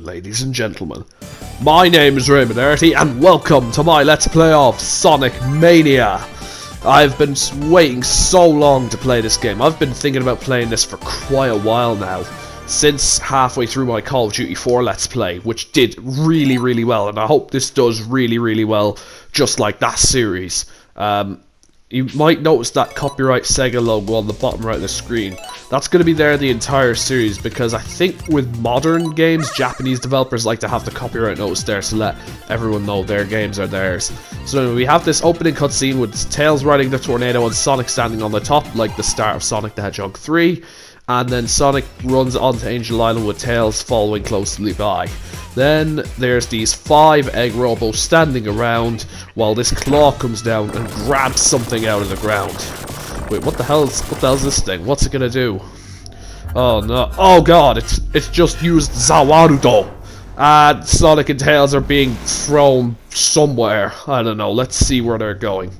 Ladies and gentlemen, my name is R.E.V.A and welcome to my Let's Play of Sonic Mania. I've been waiting so long to play this game. I've been thinking about playing this for quite a while now, since halfway through my Call of Duty 4 Let's Play, which did really well, and I hope this does really well, just like that series. You might notice that copyright Sega logo on the bottom right of the screen. That's going to be there the entire series, because I think with modern games, Japanese developers like to have the copyright notice there to let everyone know their games are theirs. So anyway, we have this opening cutscene with Tails riding the tornado and Sonic standing on the top, like the start of Sonic the Hedgehog 3. And then Sonic runs onto Angel Island with Tails following closely by. Then there's these 5 egg robos standing around while this claw comes down and grabs something out of the ground. Wait, what the hell's this thing? What's it gonna do? Oh no! Oh god! It's just used Zawarudo, and Sonic and Tails are being thrown somewhere. I don't know. Let's see where they're going.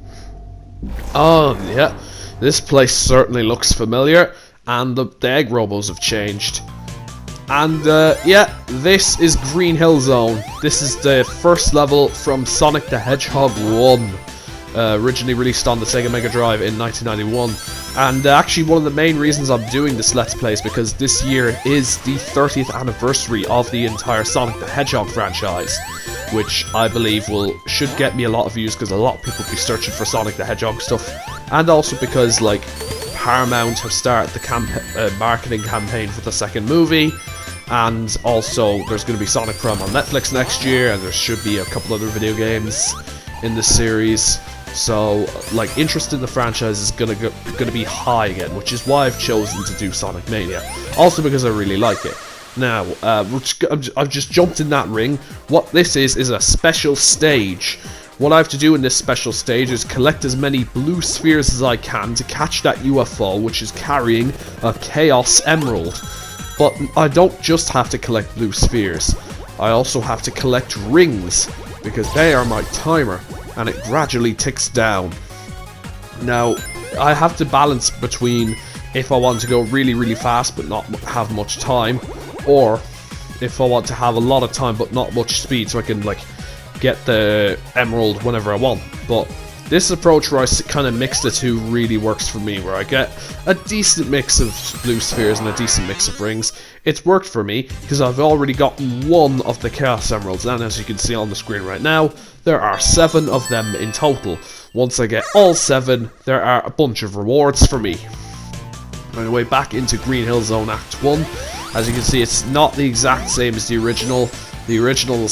Oh yeah, this place certainly looks familiar. And the egg robos have changed. And yeah, this is Green Hill Zone. This is the first level from Sonic the Hedgehog 1. Originally released on the Sega Mega Drive in 1991. And actually one of the main reasons I'm doing this Let's Play is because this year is the 30th anniversary of the entire Sonic the Hedgehog franchise. Which I believe should get me a lot of views, because a lot of people will be searching for Sonic the Hedgehog stuff. And also because, like, Paramount have started the marketing campaign for the second movie, and also there's going to be Sonic Prime on Netflix next year, and there should be a couple other video games in the series. So, like, interest in the franchise is gonna be high again, which is why I've chosen to do Sonic Mania. Also because I really like it. Now, I've just jumped in that ring. What this is a special stage. What I have to do in this special stage is collect as many blue spheres as I can to catch that UFO, which is carrying a Chaos Emerald. But I don't just have to collect blue spheres. I also have to collect rings, because they are my timer, and it gradually ticks down. Now, I have to balance between if I want to go really fast but not have much time, or if I want to have a lot of time but not much speed, so I can, like, get the emerald whenever I want. But this approach where I kind of mix the two really works for me, where I get a decent mix of blue spheres and a decent mix of rings. It's worked for me because I've already got one of the Chaos Emeralds, and as you can see on the screen right now, there are 7 of them in total. Once I get all 7, there are a bunch of rewards for me. Anyway, back into Green Hill Zone Act 1. As you can see, it's not the exact same as the original. The original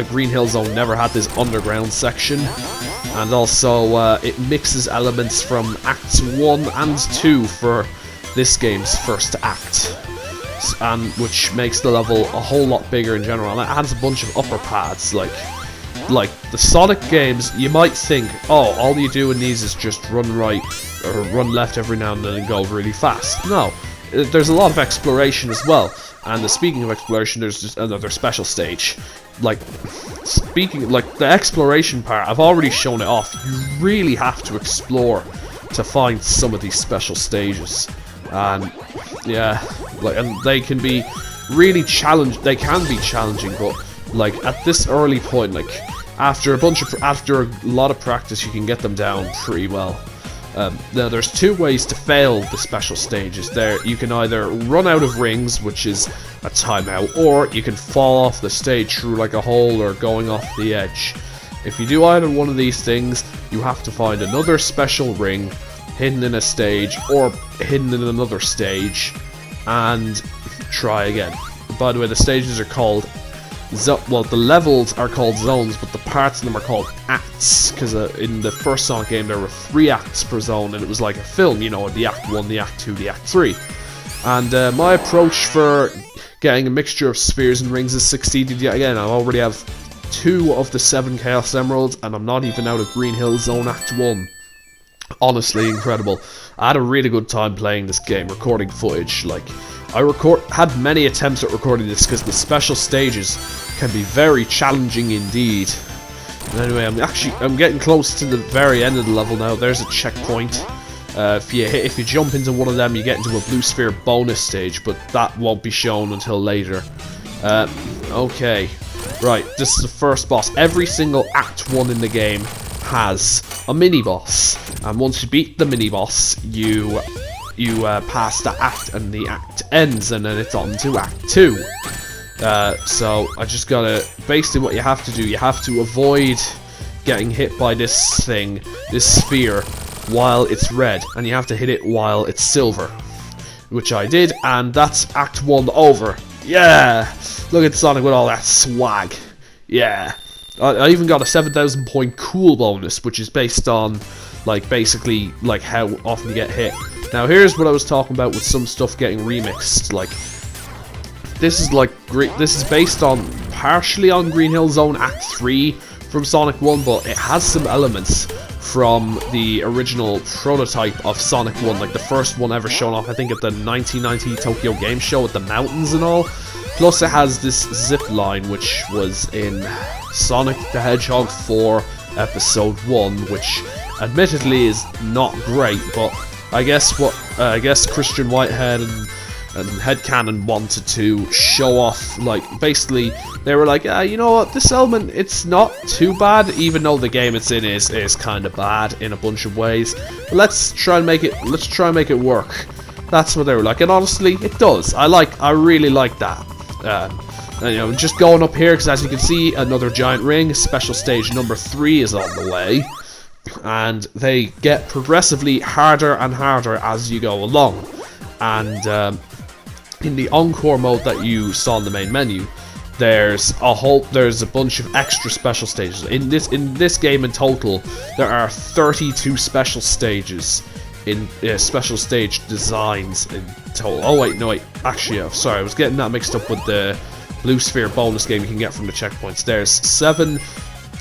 Green Hill Zone never had this underground section, and also it mixes elements from Acts 1 and 2 for this game's first act, and which makes the level a whole lot bigger in general, and it adds a bunch of upper paths. Like the Sonic games, you might think, oh, all you do in these is just run right or run left every now and then and go really fast. No, there's a lot of exploration as well. And speaking of exploration, there's just another special stage. Like the exploration part, I've already shown it off. You really have to explore to find some of these special stages. And yeah, and they can be really challenging. They can be challenging, but like at this early point, like after a lot of practice, you can get them down pretty well. Now there's 2 ways to fail the special stages. There, you can either run out of rings, which is a timeout, or you can fall off the stage through like a hole or going off the edge. If you do either one of these things, you have to find another special ring hidden in a stage or hidden in another stage and try again. By the way, the stages are called the levels are called zones, but the parts of them are called acts, because in the first Sonic game there were 3 acts per zone, and it was like a film, you know, the Act 1, the Act 2, the Act 3. And my approach for getting a mixture of spheres and rings has succeeded yet again. I already have 2 of the 7 Chaos Emeralds, and I'm not even out of Green Hill Zone Act 1. Honestly, incredible. I had a really good time playing this game, recording footage. Like, I had many attempts at recording this because the special stages can be very challenging indeed. And anyway, I'm getting close to the very end of the level now. There's a checkpoint. If you jump into one of them, you get into a blue sphere bonus stage, but that won't be shown until later. Okay. Right, this is the first boss. Every single Act 1 in the game has a mini-boss. And once you beat the mini-boss, you pass the act, and the act ends, and then it's on to Act 2. So I just gotta... Basically what you have to do, you have to avoid getting hit by this thing, this sphere, while it's red. And you have to hit it while it's silver. Which I did, and that's Act 1 over. Yeah! Look at Sonic with all that swag. Yeah. I even got a 7,000 point cool bonus, which is based on, like, basically, like, how often you get hit. Now, here's what I was talking about with some stuff getting remixed. Like, this is, like, this is based on, partially on Green Hill Zone Act 3 from Sonic 1, but it has some elements from the original prototype of Sonic 1, like the first one ever shown off, I think, at the 1990 Tokyo Game Show with the mountains and all. Plus it has this zip line, which was in Sonic the Hedgehog 4 Episode 1, which admittedly is not great, but I guess Christian Whitehead and Headcanon wanted to show off, like, basically, they were like, you know what, this element, it's not too bad, even though the game it's in is kind of bad in a bunch of ways. But let's try and make it work. That's what they were like, and honestly, it does. I really like that. And, you know, just going up here, because as you can see, another giant ring, special stage number 3 is on the way. And they get progressively harder and harder as you go along. And, in the Encore mode that you saw in the main menu, there's a bunch of extra special stages. In this game in total, there are 32 special stages in special stage designs in total. Oh wait, no wait, actually, sorry, I was getting that mixed up with the Blue Sphere bonus game you can get from the checkpoints. There's 7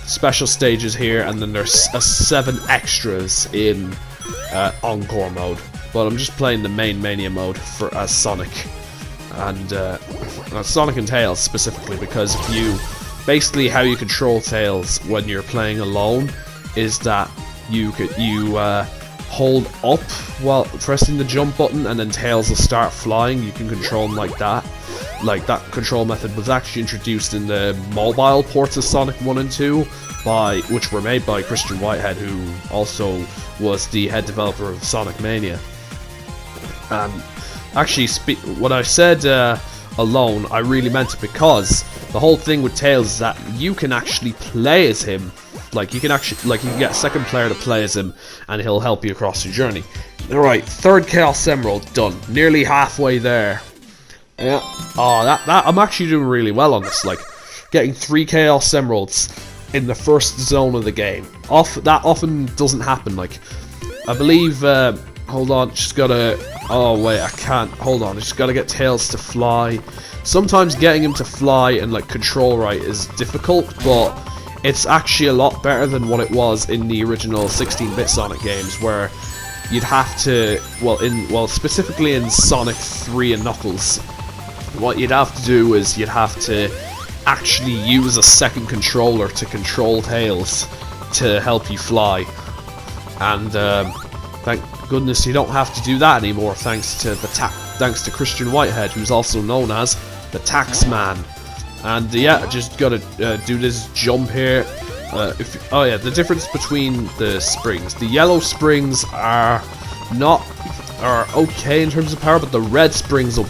special stages here, and then there's 7 extras in Encore mode. But I'm just playing the main Mania mode as Sonic. And Sonic and Tails specifically, because if you basically how you control Tails when you're playing alone is that you hold up while pressing the jump button, and then Tails will start flying. You can control them like that. Like, that control method was actually introduced in the mobile ports of Sonic 1 and 2, which were made by Christian Whitehead, who also was the head developer of Sonic Mania. Actually, when I said alone, I really meant it, because the whole thing with Tails is that you can actually play as him. Like, you can get a second player to play as him, and he'll help you across your journey. Alright, 3rd Chaos Emerald done. Nearly halfway there. Yeah. Oh, I'm actually doing really well on this. Like, getting 3 Chaos Emeralds in the first zone of the game. That often doesn't happen. Like, I believe, hold on, just gotta... Oh wait, I can't. Hold on, I just gotta get Tails to fly. Sometimes getting him to fly and, like, control right is difficult, but it's actually a lot better than what it was in the original 16-bit Sonic games, where you'd have to, specifically in Sonic 3 and Knuckles, what you'd have to do is you'd have to actually use a second controller to control Tails to help you fly. And thank goodness you don't have to do that anymore, thanks to Christian Whitehead, who's also known as the Taxman. And yeah, just gotta do this jump here. Oh yeah, the difference between the springs. The yellow springs are okay in terms of power, but the red springs will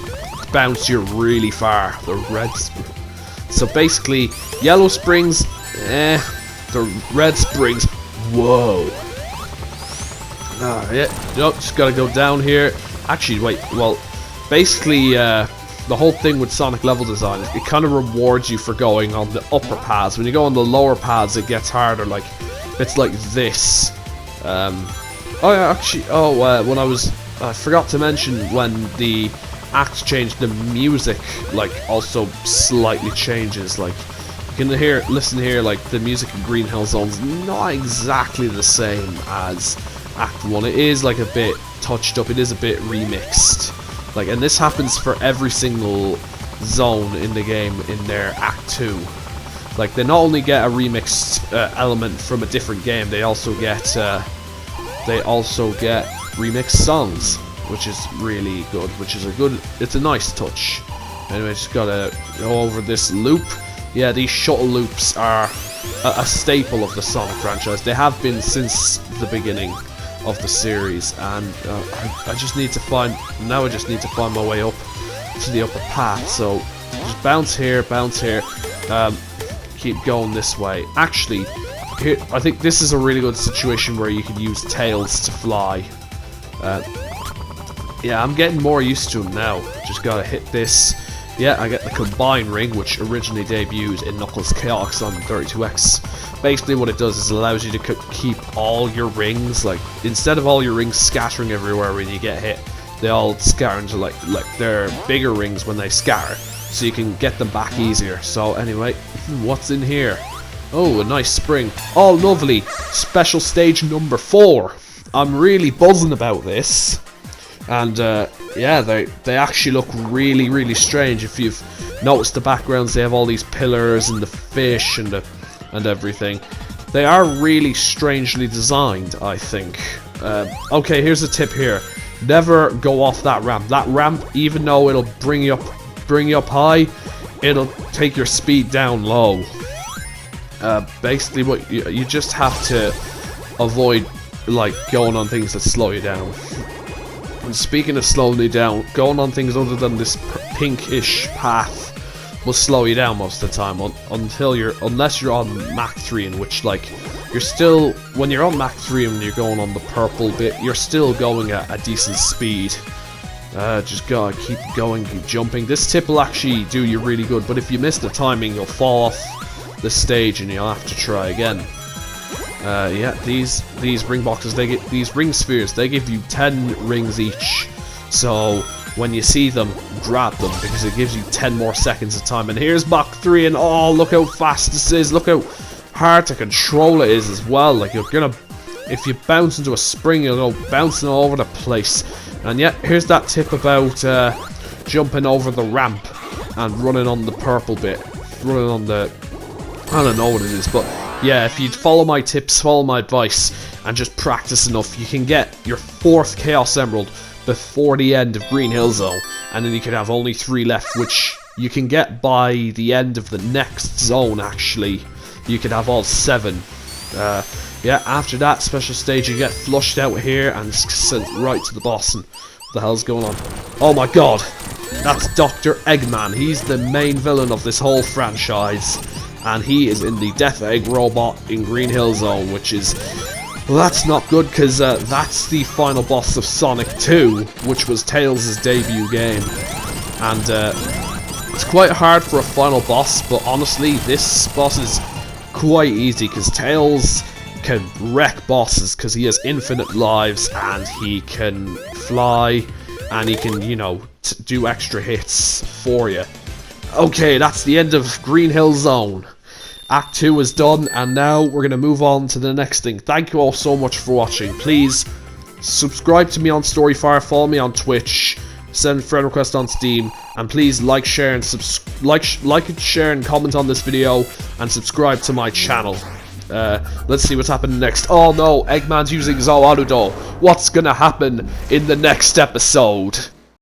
bounce you really far. So basically, yellow springs, the red springs, whoa. Yeah, nope, just gotta go down here. Actually, wait, well, basically, the whole thing with Sonic level design is it kind of rewards you for going on the upper paths. When you go on the lower paths, it gets harder. Like, it's like this. Oh yeah, actually, I forgot to mention when the acts change, the music, like, also slightly changes. Like, you can listen here, like, the music in Green Hill Zone's not exactly the same as Act 1. It is, like, a bit touched up, it is a bit remixed. Like, and this happens for every single zone in the game in their Act 2. Like, they not only get a remixed element from a different game, they also get remixed songs, which is really good, it's a nice touch. Anyway, just gotta go over this loop. Yeah, these shuttle loops are a staple of the Sonic franchise. They have been since the beginning of the series, and I just need to find my way up to the upper path. So just bounce here, keep going this way. Actually, here, I think this is a really good situation where you could use Tails to fly. Yeah, I'm getting more used to him now. Just gotta hit this. Yeah, I get the Combine Ring, which originally debuted in Knuckles Chaotix on 32X. Basically what it does is it allows you to keep all your rings, like, instead of all your rings scattering everywhere when you get hit, they all scatter into, like they're bigger rings when they scatter, so you can get them back easier. So anyway, what's in here? Oh, a nice spring. Oh, lovely. Special stage number 4. I'm really buzzing about this. And yeah, they actually look really, really strange. If you've noticed the backgrounds, they have all these pillars and the fish and everything. They are really strangely designed, I think. Okay, here's a tip here: never go off that ramp. That ramp, even though it'll bring you up high, it'll take your speed down low. Basically, what you just have to avoid, like, going on things that slow you down. And speaking of slowing you down, going on things other than this pinkish path will slow you down most of the time, unless you're on Mach 3, in which, like, you're still, when you're on Mach 3 and you're going on the purple bit, you're still going at a decent speed. Just gotta keep going, keep jumping. This tip will actually do you really good, but if you miss the timing, you'll fall off the stage and you'll have to try again. Yeah, these ring boxes, these ring spheres, they give you 10 rings each. So when you see them, grab them, because it gives you 10 more seconds of time. And here's Mach 3, and oh, look how fast this is. Look how hard to control it is as well. Like, you're gonna, if you bounce into a spring, you'll go bouncing all over the place. And yeah, here's that tip about jumping over the ramp and running on the purple bit, running on the, I don't know what it is, but yeah, if you'd follow my tips, follow my advice, and just practice enough, you can get your 4th Chaos Emerald before the end of Green Hill Zone, and then you could have only 3 left, which you can get by the end of the next zone, actually. You could have all 7. Yeah, after that special stage, you get flushed out here and sent right to the boss. And what the hell's going on? Oh my god! That's Dr. Eggman. He's the main villain of this whole franchise. And he is in the Death Egg robot in Green Hill Zone, which is, well, that's not good, because that's the final boss of Sonic 2, which was Tails' debut game. And it's quite hard for a final boss, but honestly, this boss is quite easy, because Tails can wreck bosses, because he has infinite lives, and he can fly, and he can, you know, do extra hits for you. Okay, that's the end of Green Hill Zone. Act 2 is done, and now we're going to move on to the next thing. Thank you all so much for watching. Please subscribe to me on Storyfire, follow me on Twitch, send friend request on Steam, and please like, share, and share and comment on this video, and subscribe to my channel. Let's see what's happening next. Oh no, Eggman's using Zoaludo. What's gonna happen in the next episode?